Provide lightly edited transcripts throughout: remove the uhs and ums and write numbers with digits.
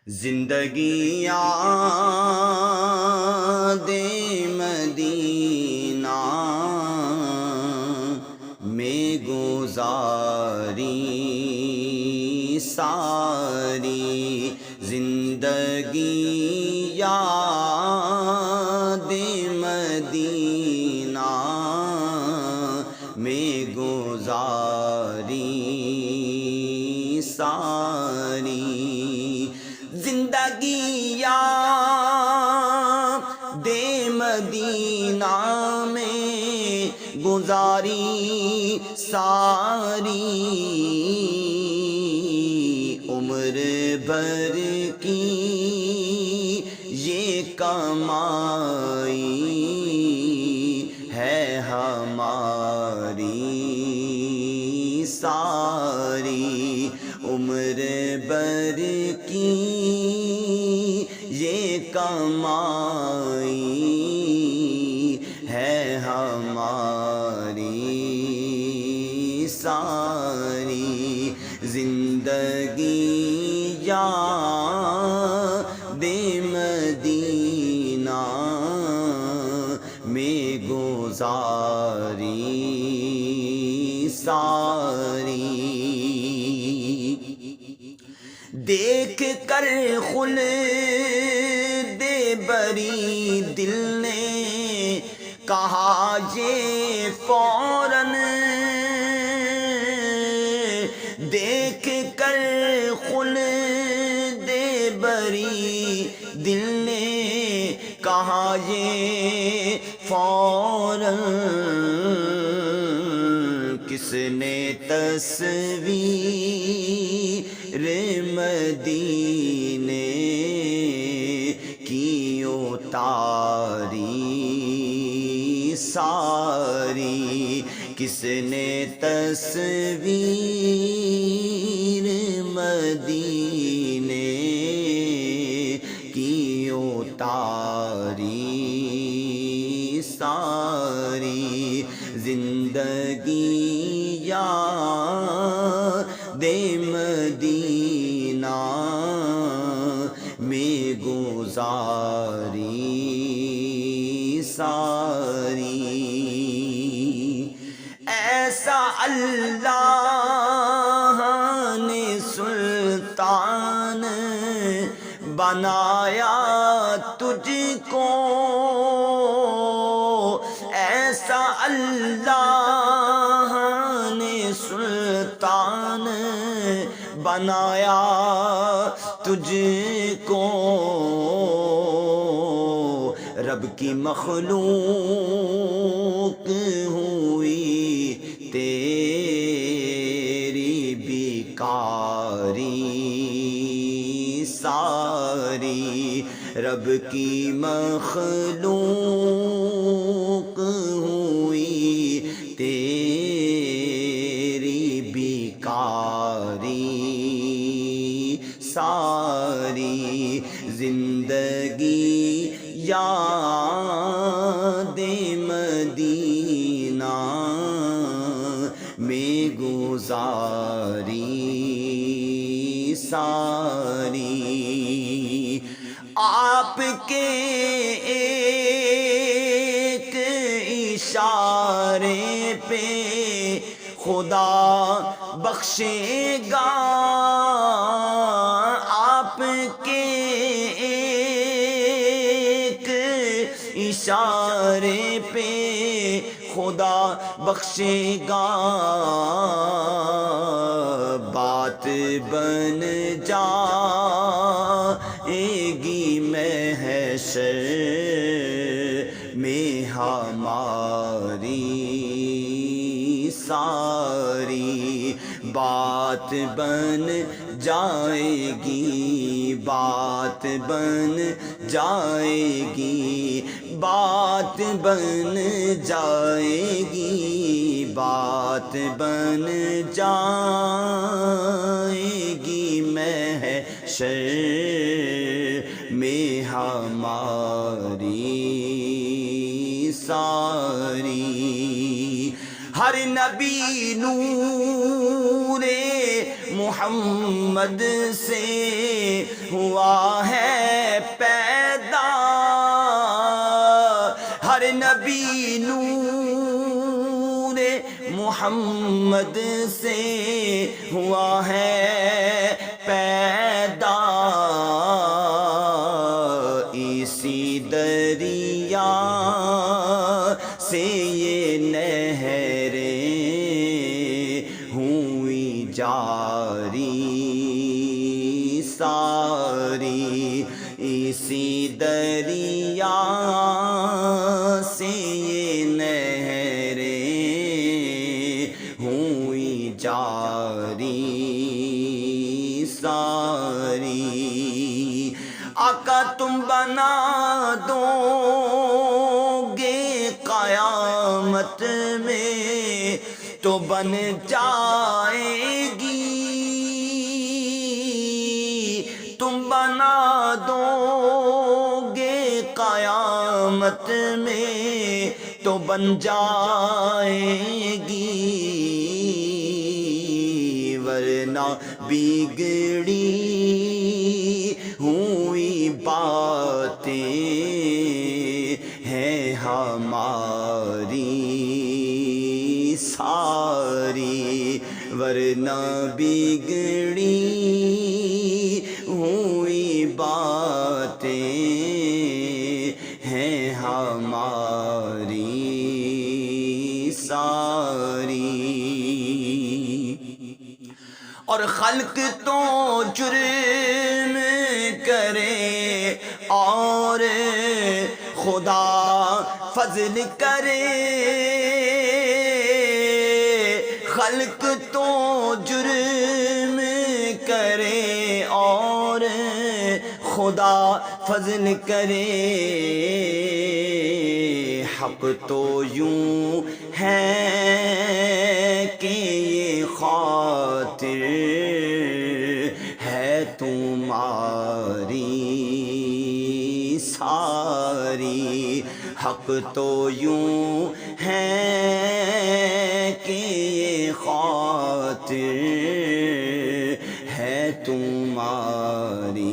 زندگی یاد مدینہ میں گزاری ساری، زندگی یاد مدینہ میں گزاری ساری، زندگی یاد مدینہ میں گزاری ساری، عمر بھر کی یہ کمائی ہے ہماری ساری، عمر بھر کی یہ کمائی ہے ہماری ساری، زندگی یاد مدینہ میں گزاری ساری، دیکھ کر خلد بری دل نے کہا یہ فوراً، دیکھ کر خلد بری دل نے کہا یہ فوراً، کس نے تصویر مدینے کی اتاری ساری، کس نے تصویر مدینے کی اتاری ساری، زندگی یاد مدینہ میں گزاری ساری، ایسا اللہ نے سلطان بنایا تجھ کو، ایسا اللہ نے سلطان بنایا تجھ کو، رب کی مخلوق ہوئی تیری بیکاری ساری، رب کی مخلوق ہوئی تیری بیکاری ساری، زندگی یاد مدینہ میں گزاری ساری، آپ کے ایک اشارے پہ خدا بخشے گا، آپ کے ایک اشارے پہ خدا بخشے گا، بات بن جائے گی محشر میں ہماری ساری، بات بن جائے گی، بات بن جائے گی، بات بن جائے گی، بات بن جائے گی محشر میں ہماری ساری، ہر نبی نور محمد سے ہوا ہے پیدا، ہر نبی نور محمد سے ہوا ہے پیدا، اسی دریا سے یہ نہریں ہوئی جاری ساری، اسی دریا سے یہ نہریں ہوئی جاری ساری۔ آقا تم بنا دو گے قیامت میں تو بن جائے گی، تم بنا دو گے قیامت میں تو بن جائے گی، ورنہ بگڑی ہوئی باتیں ہیں ہماری ساری، ورنہ بگڑی ہوئی باتیں ہیں ہماری ساری۔ اور خلق تو جرم کرے اور خدا فضل کرے، خلق تو جرم کرے اور خدا فضل کرے، حق تو یوں ہے کہ یہ خاطر ہے تمہاری ساری، حق تو یوں ہے کہ یہ خاطر ہے تمہاری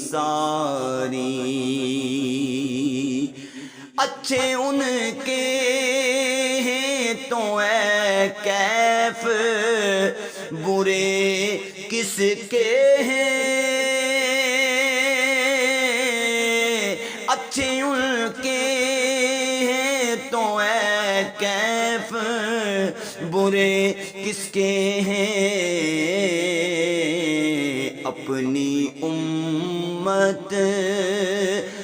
ساری۔ اچھے ان کے ہیں تو اے کیف، برے کس کے ہیں، اچھے ان کے ہیں تو اے کیف، برے کس کے ہیں، اپنی امت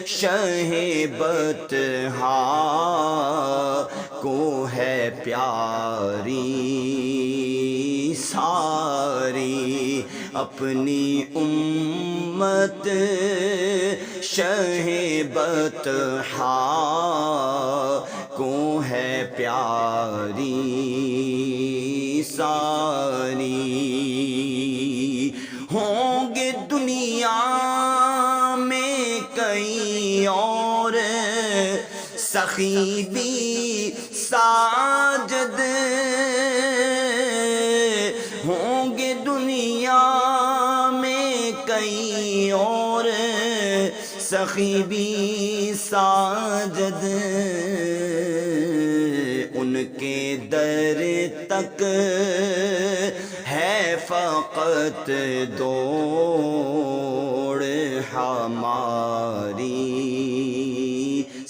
شہ بطحا کو ہے پیاری ساری، اپنی امت شہ بطحا کو ہے پیاری ساری۔ ہوں گے دنیا میں کئی اور سخی بھی ساجد، ہوں گے دنیا میں کئی اور سخی بھی ساجد، ان کے در تک ہے فقط دوڑ ہماری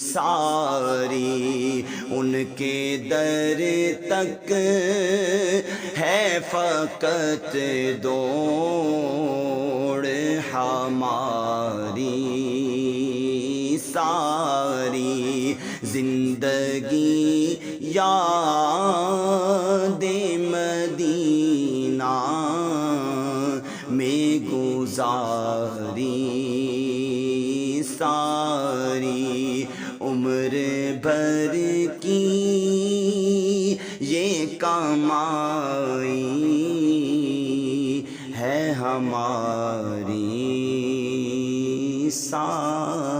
ساری، ان کے در تک ہے فقط دوڑ ہماری ساری، زندگی یاد مدینہ میں گزاری ساری، عمر بھر کی یہ کمائی ہے ہماری ساری۔